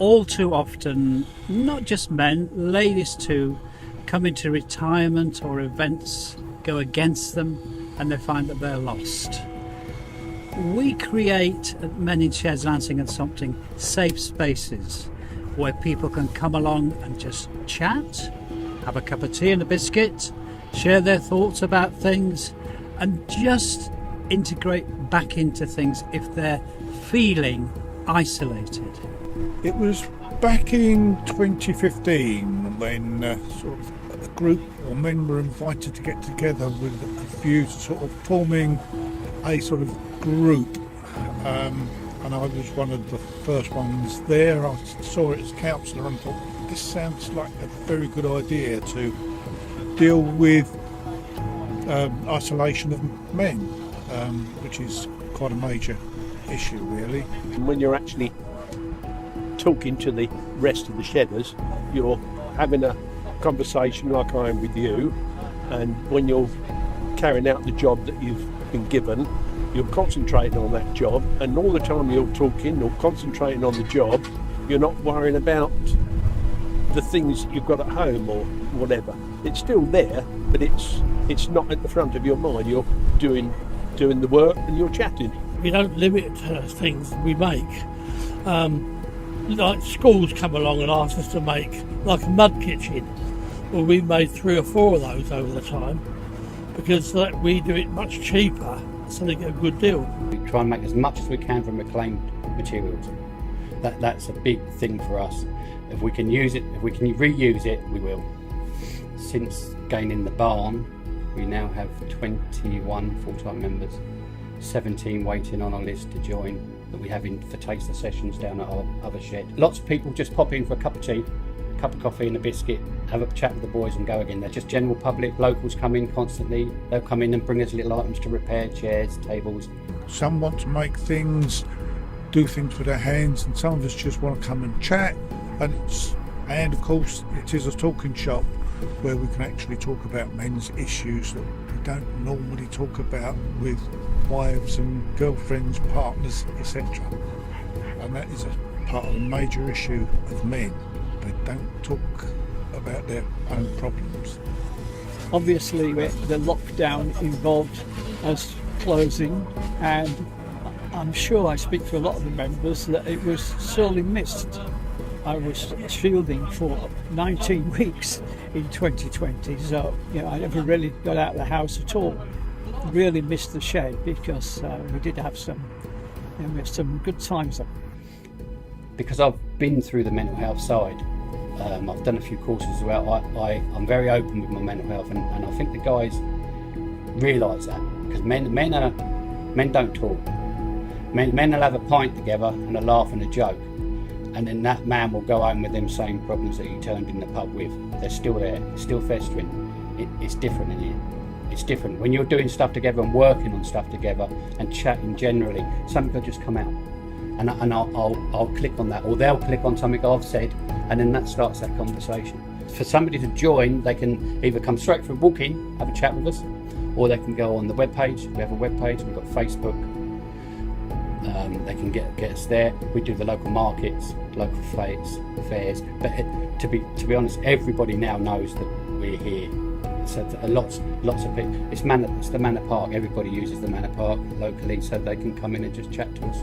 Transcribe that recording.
all too often, not just men, ladies too, come into retirement or events, go against them, and they find that they're lost. We create at Men in Sheds, Lansing and Sompting safe spaces where people can come along and just chat, have a cup of tea and a biscuit, share their thoughts about things, and just integrate back into things if they're feeling isolated. It was back in 2015 when sort of a group or men were invited to get together with a view to sort of forming a sort of group, and I was one of the first ones there. I saw it as counsellor and thought, this sounds like a very good idea to deal with isolation of men, which is quite a major issue really. When you're actually talking to the rest of the shedders, you're having a conversation like I am with you, and when you're carrying out the job that you've been given, you're concentrating on that job, and all the time you're talking or concentrating on the job, you're not worrying about the things you've got at home or whatever. It's still there, but it's not at the front of your mind. You're doing the work and you're chatting. We don't limit things we make. Like schools come along and ask us to make like a mud kitchen. Well, we've made 3 or 4 of those over the time because we do it much cheaper, so they get a good deal. We try and make as much as we can from reclaimed materials. That's a big thing for us. If we can use it, if we can reuse it, we will. Since gaining the barn, we now have 21 full-time members, 17 waiting on our list to join that we have in for taster sessions down at our other shed. Lots of people just pop in for a cup of tea, a cup of coffee and a biscuit, have a chat with the boys and go again. They're just general public. Locals come in constantly. They'll come in and bring us little items to repair, chairs, tables. Some want to make things, do things with their hands, and some of us just want to come and chat. And of course it is a talking shop where we can actually talk about men's issues that we don't normally talk about with wives and girlfriends, partners, etc. And that is a part of the major issue of men. They don't talk about their own problems. Obviously the lockdown involved us closing, and I'm sure I speak for a lot of the members that it was sorely missed. I was shielding for 19 weeks in 2020, so I never really got out of the house at all. Really missed the shed because we did have some good times there. Because I've been through the mental health side, I've done a few courses as well. I'm very open with my mental health, and I think the guys realise that, because men don't talk. Men will have a pint together and a laugh and a joke, and then that man will go home with them same problems that he turned in the pub with. They're still there, it's still festering. It's different in here. It's different when you're doing stuff together and working on stuff together and chatting generally. Something will just come out, and I'll click on that, or they'll click on something I've said, and then that starts that conversation. For somebody to join, they can either come straight from walk in, have a chat with us, or they can go on the webpage. We have a webpage. We've got Facebook. They can get us there. We do the local markets, local fairs. But to be honest, everybody now knows that we're here. So lots of people. It's the Manor Park. Everybody uses the Manor Park locally, so they can come in and just chat to us.